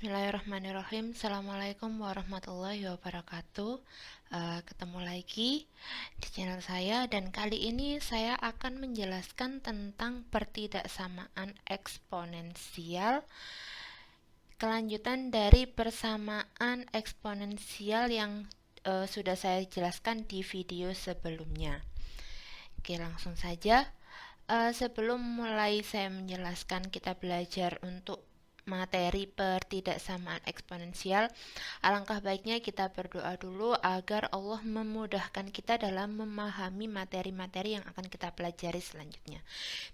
Bismillahirrahmanirrahim. Assalamualaikum warahmatullahi wabarakatuh. Ketemu lagi di channel saya, dan kali ini saya akan menjelaskan tentang pertidaksamaan eksponensial, kelanjutan dari persamaan eksponensial yang sudah saya jelaskan di video sebelumnya. Oke, langsung saja. Sebelum mulai saya menjelaskan, kita belajar untuk materi pertidaksamaan eksponensial. Alangkah baiknya kita berdoa dulu agar Allah memudahkan kita dalam memahami materi-materi yang akan kita pelajari selanjutnya.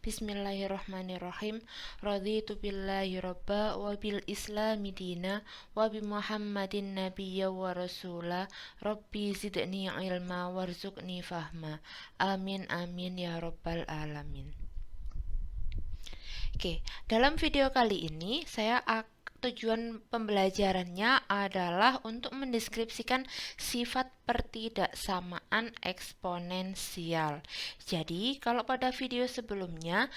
Bismillahirrahmanirrahim. Raditu billahi robba wa bil islami dina wa bi muhammadin nabiyya wa rasula rabbi zidni ilma warzuqni fahma. Amin amin ya rabbal alamin. Oke, dalam video kali ini tujuan pembelajarannya adalah untuk mendeskripsikan sifat pertidaksamaan eksponensial. Jadi, kalau pada video sebelumnya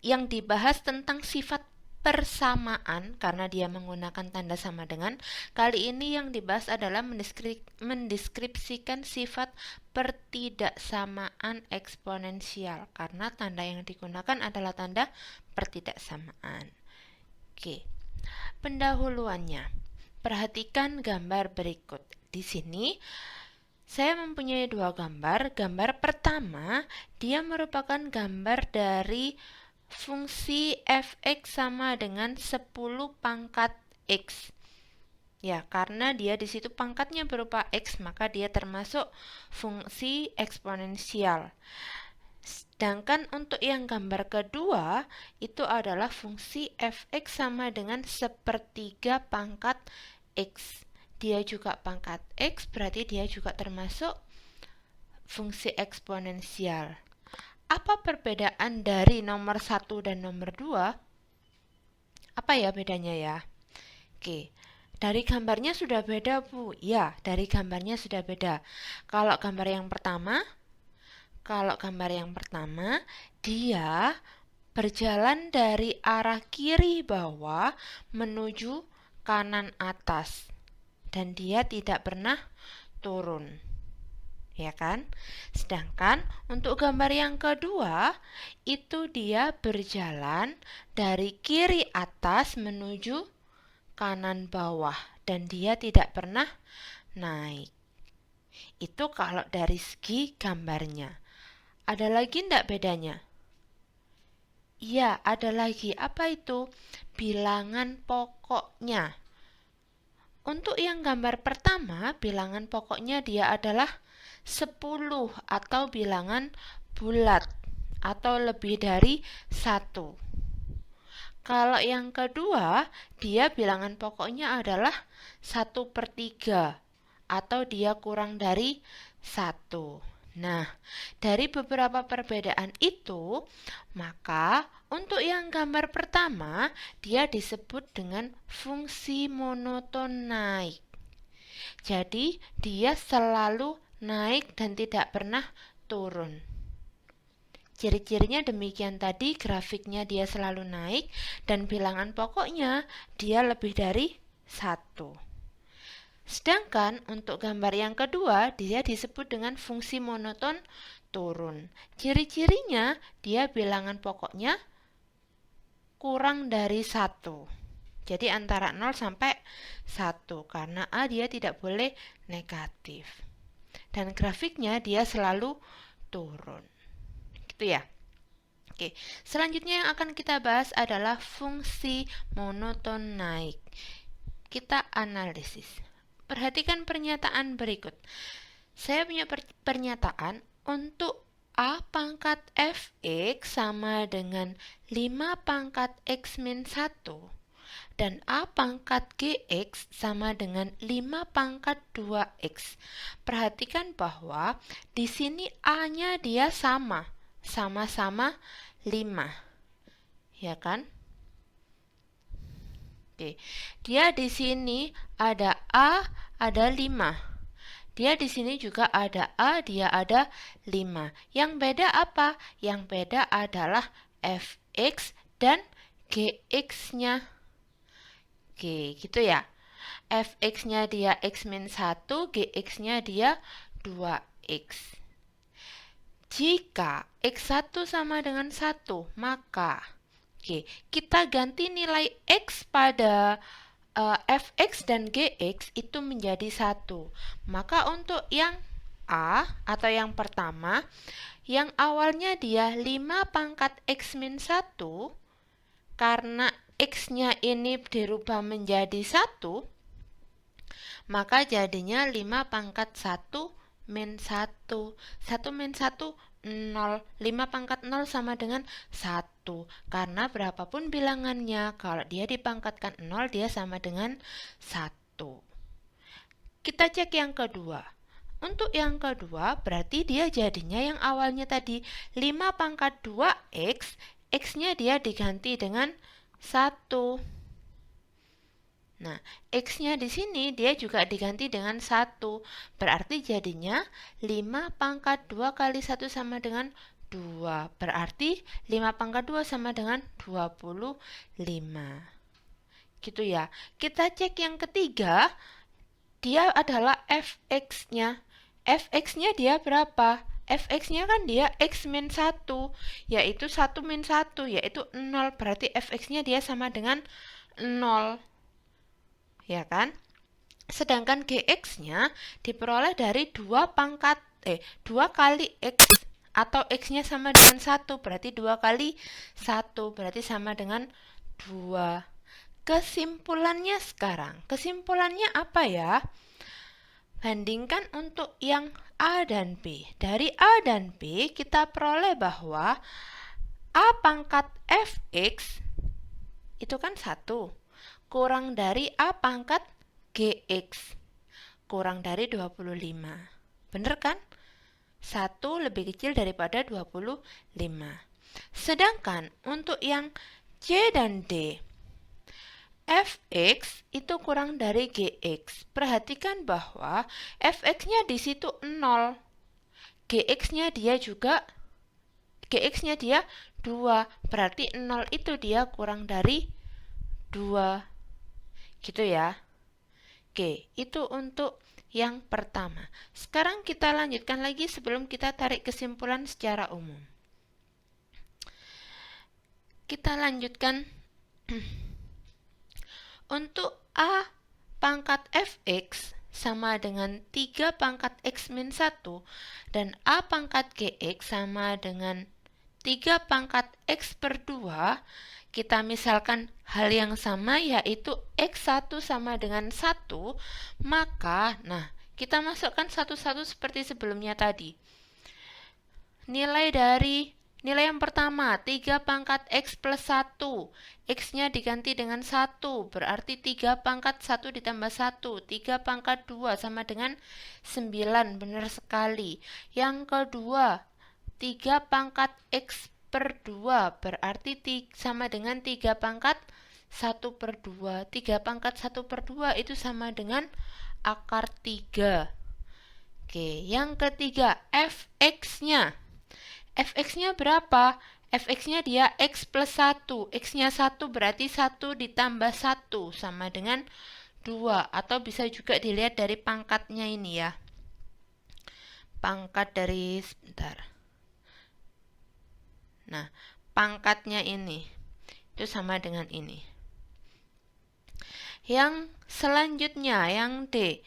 yang dibahas tentang sifat persamaan karena dia menggunakan tanda sama dengan, kali ini yang dibahas adalah mendeskripsikan sifat pertidaksamaan eksponensial karena tanda yang digunakan adalah tanda pertidaksamaan. Oke, pendahuluannya. Perhatikan gambar berikut. Di sini saya mempunyai dua gambar. Gambar pertama, dia merupakan gambar dari fungsi fx sama dengan 10 pangkat x. Ya, karena dia di situ pangkatnya berupa x, maka dia termasuk fungsi eksponensial. Sedangkan untuk yang gambar kedua, itu adalah fungsi fx sama dengan 1/3 pangkat x. Dia juga pangkat x, berarti dia juga termasuk fungsi eksponensial. Apa perbedaan dari nomor 1 dan nomor 2? Apa ya bedanya ya? Oke, dari gambarnya sudah beda, Bu. Ya, dari gambarnya sudah beda. Kalau gambar yang pertama, dia berjalan dari arah kiri bawah menuju kanan atas. Dan dia tidak pernah turun. Ya kan? Sedangkan untuk gambar yang kedua, itu dia berjalan dari kiri atas menuju kanan bawah dan dia tidak pernah naik. Itu kalau dari segi gambarnya. Ada lagi enggak bedanya? Iya, ada lagi. Apa itu? Bilangan pokoknya. Untuk yang gambar pertama, bilangan pokoknya dia adalah 10 atau bilangan bulat atau lebih dari 1. Kalau yang kedua, dia bilangan pokoknya adalah 1/3 atau dia kurang dari 1. Nah, dari beberapa perbedaan itu, maka untuk yang gambar pertama, dia disebut dengan fungsi monoton naik. Jadi, dia selalu naik dan tidak pernah turun. Ciri-cirinya demikian tadi, grafiknya dia selalu naik dan bilangan pokoknya dia lebih dari 1. Sedangkan untuk gambar yang kedua, dia disebut dengan fungsi monoton turun. Ciri-cirinya dia bilangan pokoknya kurang dari 1. Jadi antara 0 sampai 1, karena A dia tidak boleh negatif. Dan grafiknya dia selalu turun. Gitu ya. Oke, selanjutnya yang akan kita bahas adalah fungsi monoton naik. Kita analisis. Perhatikan pernyataan berikut. Saya punya pernyataan untuk A pangkat fx sama dengan 5 pangkat x min 1 dan A pangkat gx sama dengan 5 pangkat 2x. Perhatikan bahwa di sini A-nya dia sama-sama 5. Ya kan? Oke. Dia di sini ada A, ada 5. Dia di sini juga ada A, dia ada 5. Yang beda apa? Yang beda adalah fx dan gx-nya. Oke, gitu ya. Fx-nya dia x min 1, gx-nya dia 2x. Jika x1 sama dengan 1, maka kita ganti nilai x pada fx dan gx itu menjadi 1. Maka untuk yang A atau yang pertama, yang awalnya dia 5 pangkat x min 1, karena x-nya ini dirubah menjadi 1, maka jadinya 5 pangkat 1 min 1. 1 min 1, 0. 5 pangkat 0 sama dengan 1. Karena berapapun bilangannya, kalau dia dipangkatkan 0, dia sama dengan 1. Kita cek yang kedua. Untuk yang kedua, berarti dia jadinya yang awalnya tadi 5 pangkat 2x, x-nya dia diganti dengan 1. Nah, x-nya di sini dia juga diganti dengan 1. Berarti jadinya 5 pangkat 2 kali 1 sama dengan 2. Berarti 5 pangkat 2 sama dengan 25. Gitu ya. Kita cek yang ketiga, dia adalah fx-nya. Fx-nya dia berapa? Fx-nya kan dia x min 1, yaitu 1 min 1, yaitu 0. Berarti fx-nya dia sama dengan 0. Ya kan? Sedangkan gx-nya diperoleh dari 2 kali x, atau x-nya sama dengan 1, berarti 2 kali 1, berarti sama dengan 2. Kesimpulannya sekarang, kesimpulannya apa ya? Bandingkan untuk yang A dan B. Dari A dan B kita peroleh bahwa A pangkat fx itu kan 1, kurang dari A pangkat gx, kurang dari 25. Bener kan? 1 lebih kecil daripada 25. Sedangkan untuk yang C dan D, fx itu kurang dari gx. Perhatikan bahwa fx-nya di situ 0. Gx-nya dia 2. Berarti 0 itu dia kurang dari 2. Gitu ya. Oke, itu untuk yang pertama. Sekarang kita lanjutkan lagi sebelum kita tarik kesimpulan secara umum. Kita lanjutkan. Untuk A pangkat fx sama dengan 3 pangkat x min 1 dan A pangkat gx sama dengan 3 pangkat x per 2, kita misalkan hal yang sama yaitu x1 sama dengan 1, maka kita masukkan satu-satu seperti sebelumnya tadi. Nilai yang pertama, 3 pangkat x plus 1. X-nya diganti dengan 1, berarti 3 pangkat 1 ditambah 1. 3 pangkat 2 sama dengan 9, benar sekali. Yang kedua, 3 pangkat x per 2, berarti sama dengan 3 pangkat 1 per 2. 3 pangkat 1 per 2 itu sama dengan akar 3. Oke, yang ketiga, fx-nya. Fx-nya berapa? Fx-nya dia x plus 1. X-nya 1 berarti 1 ditambah 1 sama dengan 2. Atau bisa juga dilihat dari pangkatnya ini ya. Pangkat dari, Nah, pangkatnya ini. Itu sama dengan ini. Yang selanjutnya, yang D.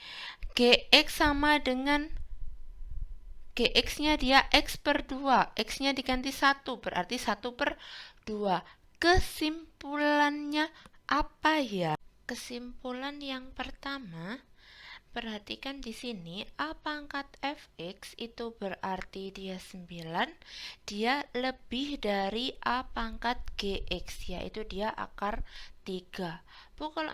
Gx sama dengan gx-nya dia x per 2, x-nya diganti 1, berarti 1 per 2. Kesimpulannya apa ya? Kesimpulan yang pertama, perhatikan di sini A pangkat fx itu berarti dia 9, dia lebih dari A pangkat gx, yaitu dia akar 3. Bu, kalau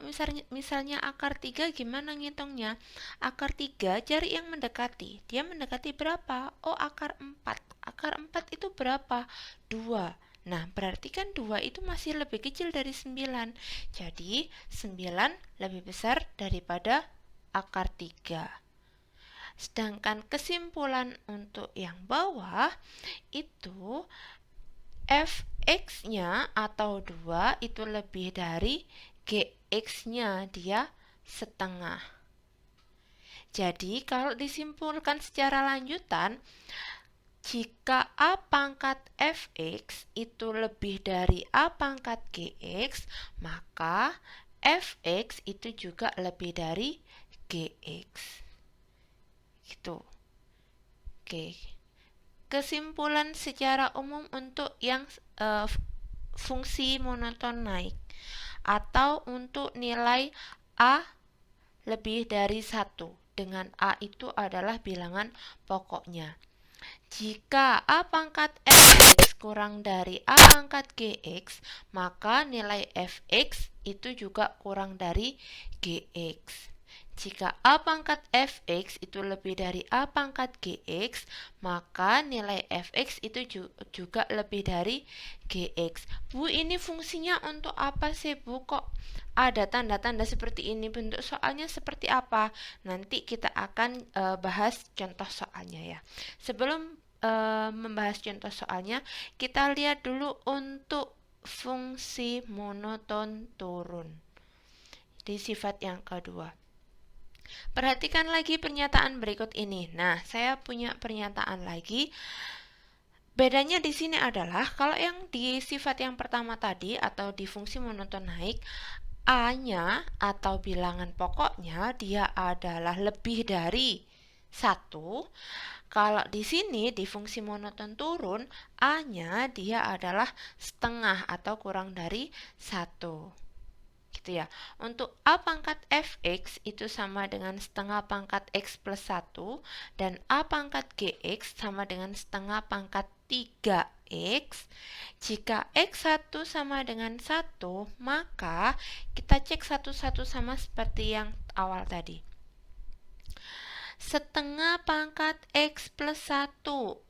misalnya akar 3 gimana ngitungnya? Akar 3 cari yang mendekati. Dia mendekati berapa? Oh, akar 4. Akar 4 itu berapa? 2. Nah, berarti kan 2 itu masih lebih kecil dari 9. Jadi, 9 lebih besar daripada akar 3. Sedangkan kesimpulan untuk yang bawah itu fx-nya atau 2 itu lebih dari GX-nya dia setengah. Jadi kalau disimpulkan secara lanjutan, jika A pangkat Fx itu lebih dari A pangkat Gx, maka Fx itu juga lebih dari Gx. Gitu. Oke. Kesimpulan secara umum untuk yang fungsi monoton naik atau untuk nilai A lebih dari 1 dengan A itu adalah bilangan pokoknya. Jika A pangkat Fx kurang dari A pangkat Gx, maka nilai Fx itu juga kurang dari Gx. Jika A pangkat Fx itu lebih dari A pangkat Gx, maka nilai Fx itu juga lebih dari Gx. Bu, ini fungsinya untuk apa sih, Bu? Kok ada tanda-tanda seperti ini? Bentuk soalnya seperti apa? Nanti kita akan bahas contoh soalnya ya. Sebelum membahas contoh soalnya, kita lihat dulu untuk fungsi monoton turun di sifat yang kedua. Perhatikan lagi pernyataan berikut ini. Nah, saya punya pernyataan lagi. Bedanya di sini adalah kalau yang di sifat yang pertama tadi atau di fungsi monoton naik, A-nya atau bilangan pokoknya dia adalah lebih dari 1. Kalau di sini di fungsi monoton turun, A-nya dia adalah setengah atau kurang dari 1. Gitu ya. Untuk A pangkat Fx itu sama dengan setengah pangkat X plus 1 dan A pangkat Gx sama dengan setengah pangkat 3X. Jika X1 sama dengan 1, maka kita cek satu-satu sama seperti yang awal tadi. Setengah pangkat X plus 1,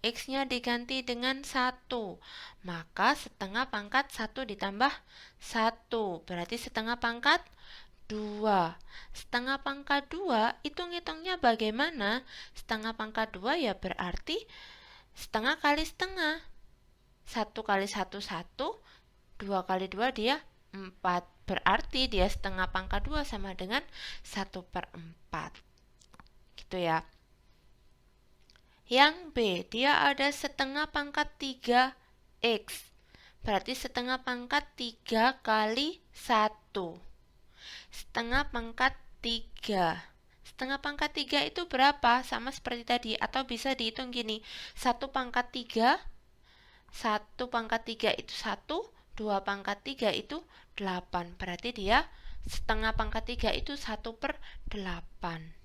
X-nya diganti dengan 1, maka setengah pangkat 1 ditambah 1, berarti setengah pangkat 2. Setengah pangkat 2 itu ngitungnya bagaimana? Setengah pangkat 2 ya berarti setengah kali setengah. 1 kali 1, 1, 2 kali 2 dia 4, berarti dia setengah pangkat 2 sama dengan 1/4. Gitu ya. Yang B, dia ada setengah pangkat 3X. Berarti setengah pangkat 3 kali 1. Setengah pangkat 3. Setengah pangkat 3 itu berapa? Sama seperti tadi. Atau bisa dihitung gini. 1 pangkat 3. 1 pangkat 3 itu 1. 2 pangkat 3 itu 8. Berarti dia setengah pangkat 3 itu 1/8.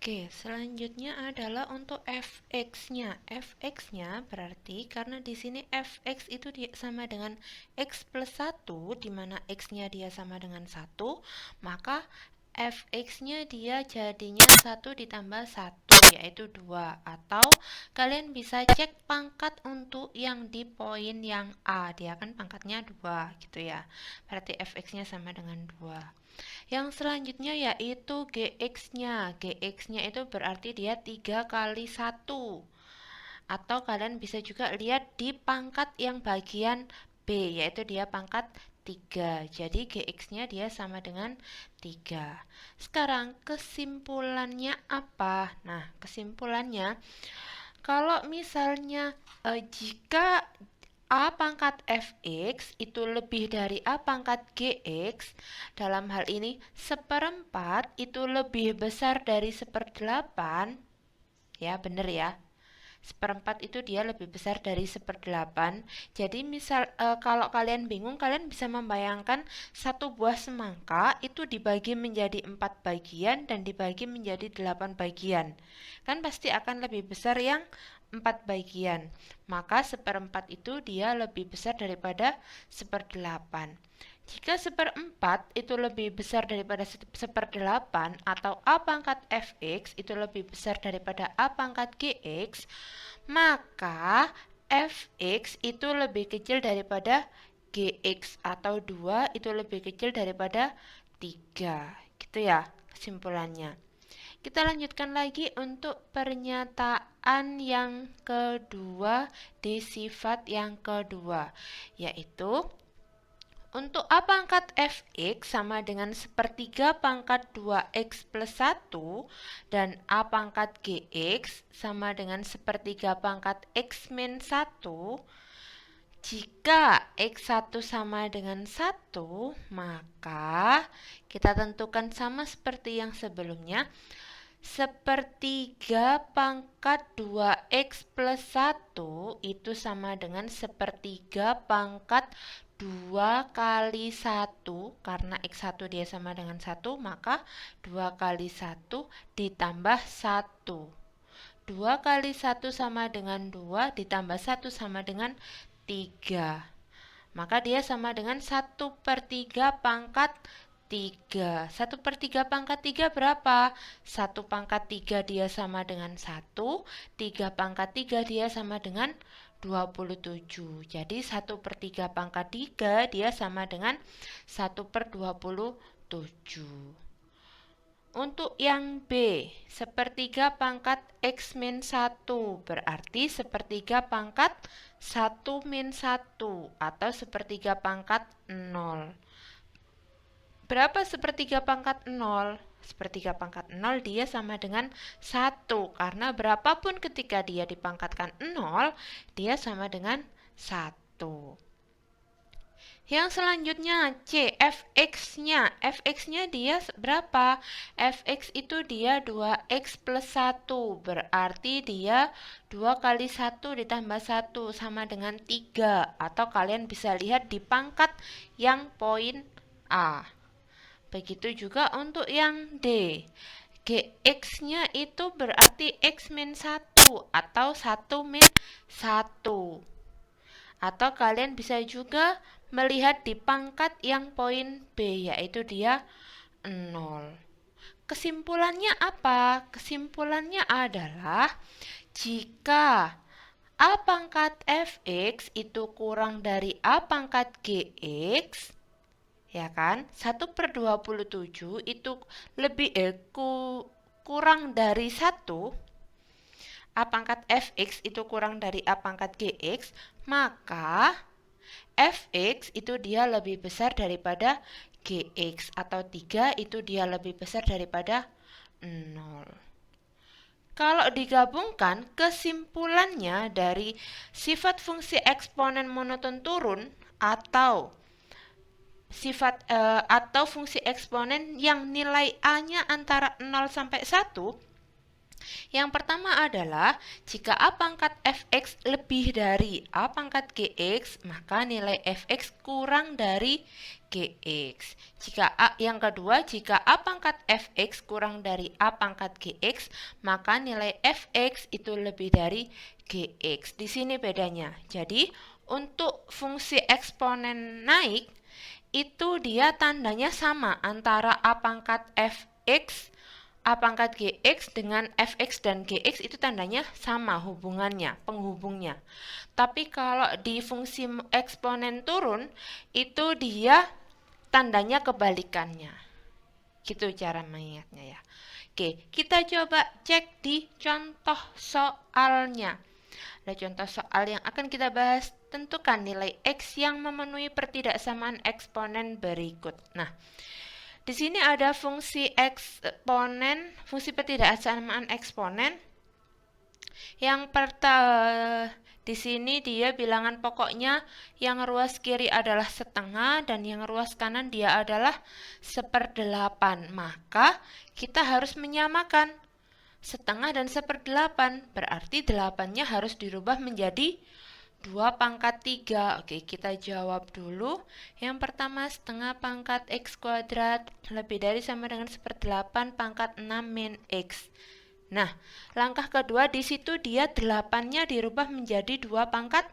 Oke, selanjutnya adalah untuk Fx-nya. Fx-nya berarti karena di sini Fx itu sama dengan X plus 1, di mana X-nya dia sama dengan 1, maka Fx-nya dia jadinya 1 ditambah 1, yaitu 2. Atau kalian bisa cek pangkat untuk yang di poin yang A, dia kan pangkatnya 2 gitu ya. Berarti Fx-nya sama dengan 2. Yang selanjutnya yaitu GX-nya. GX-nya itu berarti dia 3 kali 1. Atau kalian bisa juga lihat di pangkat yang bagian B, yaitu dia pangkat 3. Jadi GX-nya dia sama dengan 3. Sekarang kesimpulannya apa? Nah, kesimpulannya kalau misalnya jika A pangkat Fx itu lebih dari A pangkat Gx, dalam hal ini 1/4 itu lebih besar dari 1/8, ya bener ya, 1/4 itu dia lebih besar dari 1/8. Jadi misal kalau kalian bingung, kalian bisa membayangkan satu buah semangka itu dibagi menjadi 4 bagian dan dibagi menjadi 8 bagian. Kan pasti akan lebih besar yang 4 bagian. Maka 1/4 itu dia lebih besar daripada 1/8. Jika 1/4 itu lebih besar daripada 1/8 atau A pangkat Fx itu lebih besar daripada A pangkat Gx, maka Fx itu lebih kecil daripada Gx atau 2 itu lebih kecil daripada 3. Gitu ya kesimpulannya. Kita lanjutkan lagi untuk pernyataan yang kedua di sifat yang kedua, yaitu Untuk A pangkat fx sama dengan sepertiga pangkat 2x plus 1 dan A pangkat gx sama dengan sepertiga pangkat x min 1. Jika x1 sama dengan 1, maka kita tentukan sama seperti yang sebelumnya. Sepertiga pangkat 2x plus 1 itu sama dengan sepertiga pangkat 2 kali 1. Karena x1 dia sama dengan 1, maka 2 kali 1 ditambah 1. 2 kali 1 sama dengan 2, ditambah 1 sama dengan 3. Maka dia sama dengan 1/3 pangkat 3. 1/3 pangkat 3 berapa? 1 pangkat 3 dia sama dengan 1. 3 pangkat 3 dia sama dengan 27. Jadi 1/3 pangkat 3 dia sama dengan 1/27. Untuk yang B, sepertiga pangkat x min 1 berarti sepertiga pangkat 1 min 1 atau sepertiga pangkat 0. Berapa sepertiga pangkat 0? Sepertiga pangkat 0 dia sama dengan 1 karena berapapun ketika dia dipangkatkan 0 dia sama dengan 1. Yang selanjutnya C, fx-nya. Fx-nya dia berapa? Fx itu dia 2x plus 1. Berarti dia 2 kali 1 ditambah 1 sama dengan 3. Atau kalian bisa lihat di pangkat yang poin A. Begitu juga untuk yang D. Gx-nya itu berarti x min 1 atau 1 min 1. Atau kalian bisa juga melihat di pangkat yang poin B, yaitu dia 0. Kesimpulannya apa? Kesimpulannya /adalah jika A pangkat fx itu kurang dari A pangkat gx, ya kan? 1/27 itu lebih kurang dari 1. A pangkat fx itu kurang dari A pangkat gx, maka fx itu dia lebih besar daripada gx, atau 3 itu dia lebih besar daripada 0. Kalau digabungkan, kesimpulannya dari sifat fungsi eksponen monoton turun atau fungsi eksponen yang nilai A-nya antara 0 sampai 1. Yang pertama adalah jika A pangkat fx lebih dari A pangkat gx, maka nilai fx kurang dari gx. Yang kedua, jika A pangkat fx kurang dari A pangkat gx, maka nilai fx itu lebih dari gx. Di sini bedanya. Jadi, untuk fungsi eksponen naik, itu dia tandanya sama antara A pangkat fx, A pangkat gx dengan fx dan gx itu tandanya sama hubungannya, penghubungnya. Tapi kalau di fungsi eksponen turun, itu dia tandanya kebalikannya. Gitu cara mengingatnya ya. Oke, kita coba cek di contoh soalnya. Ada contoh soal yang akan kita bahas. Tentukan nilai x yang memenuhi pertidaksamaan eksponen berikut. Nah, di sini ada fungsi eksponen, fungsi pertidaksamaan eksponen. Yang pertama, di sini dia bilangan pokoknya yang ruas kiri adalah setengah dan yang ruas kanan dia adalah 1/8. Maka kita harus menyamakan setengah dan 1/8. Berarti 8-nya harus dirubah menjadi 2 pangkat 3. Oke, kita jawab dulu. Yang pertama, setengah pangkat x kuadrat lebih dari sama dengan 1/8 pangkat 6 min x. Nah, langkah kedua di situ dia 8-nya dirubah menjadi 2 pangkat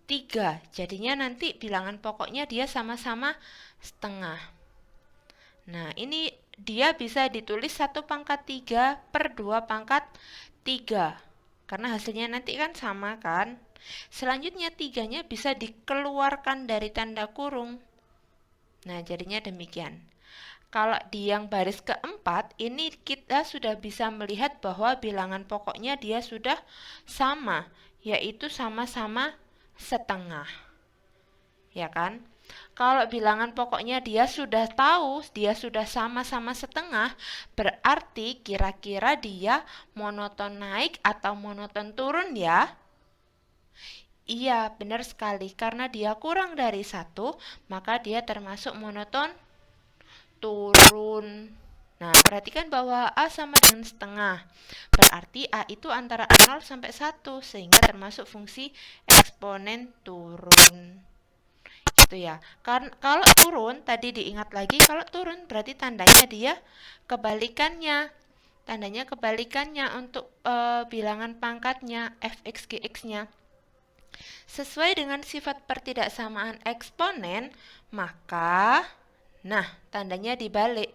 3. Jadinya nanti bilangan pokoknya dia sama-sama setengah. Nah, ini dia bisa ditulis 1 pangkat 3 per 2 pangkat 3. Karena hasilnya nanti kan sama kan? Selanjutnya 3-nya bisa dikeluarkan dari tanda kurung. Nah, jadinya demikian. Kalau di yang baris keempat, ini kita sudah bisa melihat bahwa bilangan pokoknya dia sudah sama, yaitu sama-sama setengah. Ya kan? Kalau bilangan pokoknya dia sudah tahu, dia sudah sama-sama setengah, berarti kira-kira dia monoton naik atau monoton turun ya? Iya, benar sekali. Karena dia kurang dari satu, maka dia termasuk monoton turun. Nah, perhatikan bahwa A sama dengan setengah. Berarti A itu antara 0 sampai 1, sehingga termasuk fungsi eksponen turun. Gitu ya. Kalau turun, tadi diingat lagi, kalau turun berarti tandanya dia kebalikannya. Tandanya kebalikannya untuk bilangan pangkatnya, fx, gx-nya. Sesuai dengan sifat pertidaksamaan eksponen, maka, nah, tandanya dibalik.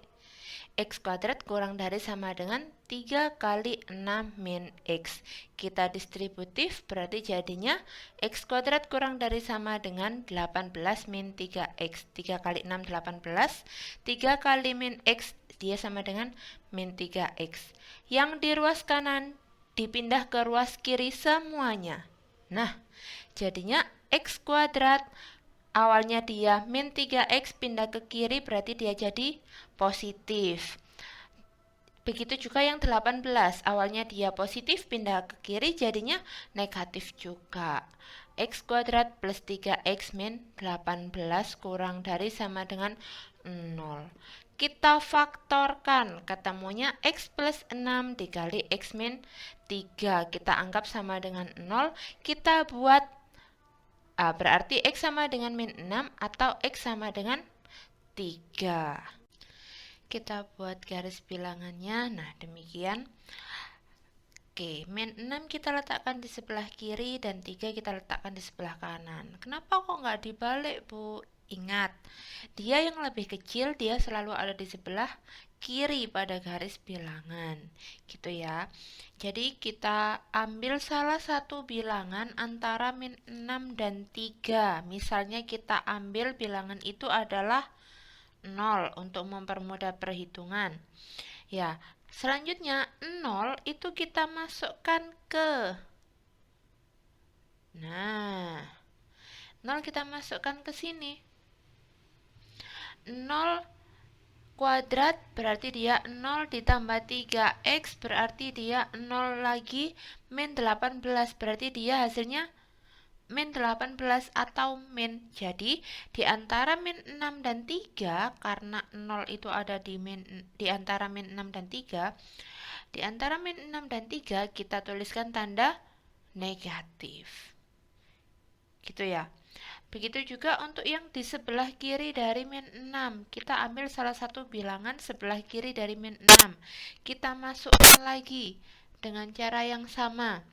X kuadrat kurang dari sama dengan 3 kali 6 min X. Kita distributif berarti jadinya X kuadrat kurang dari sama dengan 18 min 3X. 3 kali 6, 18. 3 kali min X, dia sama dengan min 3X. Yang di ruas kanan dipindah ke ruas kiri semuanya. Nah, jadinya X kuadrat awalnya dia min 3X pindah ke kiri berarti dia jadi positif. Begitu juga yang 18, awalnya dia positif pindah ke kiri jadinya negatif juga. X kuadrat plus 3X min 18 kurang dari sama dengan 0. Kita faktorkan, ketemunya X plus 6 dikali X min 3. Kita anggap sama dengan 0. Kita buat berarti X sama dengan min 6 atau X sama dengan 3. Kita buat garis bilangannya. Nah, demikian. Oke, min 6 kita letakkan di sebelah kiri dan 3 kita letakkan di sebelah kanan. Kenapa kok nggak dibalik, Bu? Ingat, dia yang lebih kecil, dia selalu ada di sebelah kiri pada garis bilangan. Gitu ya. Jadi kita ambil salah satu bilangan antara min 6 dan 3. Misalnya kita ambil bilangan itu adalah 0 untuk mempermudah perhitungan. Ya, selanjutnya 0 itu kita masukkan ke. Nah, 0 kita masukkan ke sini. 0 kuadrat berarti dia 0 ditambah 3x berarti dia 0 lagi min 18 berarti dia hasilnya min 18 atau min. Jadi di antara min 6 dan 3 karena 0 itu ada di antara min 6 dan 3. Di antara min 6 dan 3 kita tuliskan tanda negatif. Gitu ya. Begitu juga untuk yang di sebelah kiri dari min 6. Kita ambil salah satu bilangan sebelah kiri dari min 6. Kita masukkan lagi dengan cara yang sama.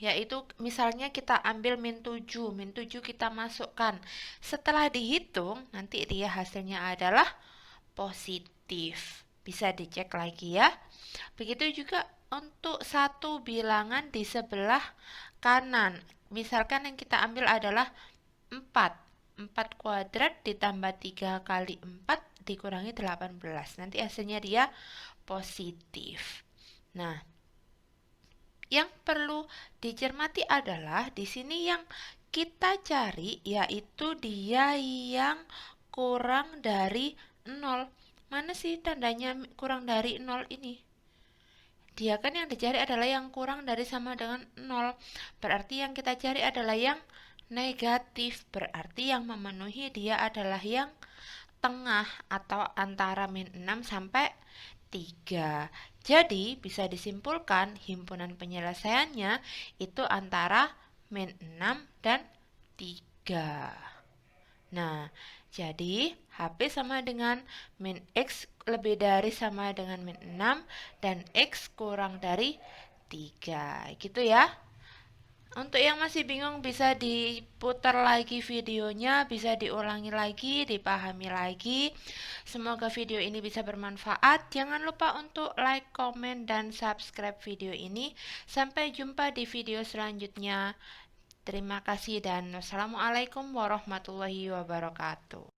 Yaitu misalnya kita ambil min 7. Min 7 kita masukkan. Setelah dihitung, nanti dia hasilnya adalah positif. Bisa dicek lagi ya. Begitu juga untuk satu bilangan di sebelah kanan. Misalkan yang kita ambil adalah 4. 4 kuadrat ditambah 3 kali 4 dikurangi 18. Nanti hasilnya dia positif. Nah, yang perlu dicermati adalah di sini yang kita cari yaitu dia yang kurang dari 0. Mana sih tandanya kurang dari 0 ini? Dia kan yang dicari adalah yang kurang dari sama dengan 0. Berarti yang kita cari adalah yang negatif. Berarti yang memenuhi dia adalah yang tengah atau antara min 6 sampai 3. Jadi bisa disimpulkan himpunan penyelesaiannya itu antara min 6 dan 3. Nah, jadi HP sama dengan min X lebih dari sama dengan min 6 dan X kurang dari 3. Gitu ya. Untuk yang masih bingung bisa diputar lagi videonya, bisa diulangi lagi, dipahami lagi. Semoga video ini bisa bermanfaat. Jangan lupa untuk like, komen, dan subscribe video ini. Sampai jumpa di video selanjutnya. Terima kasih dan wassalamualaikum warahmatullahi wabarakatuh.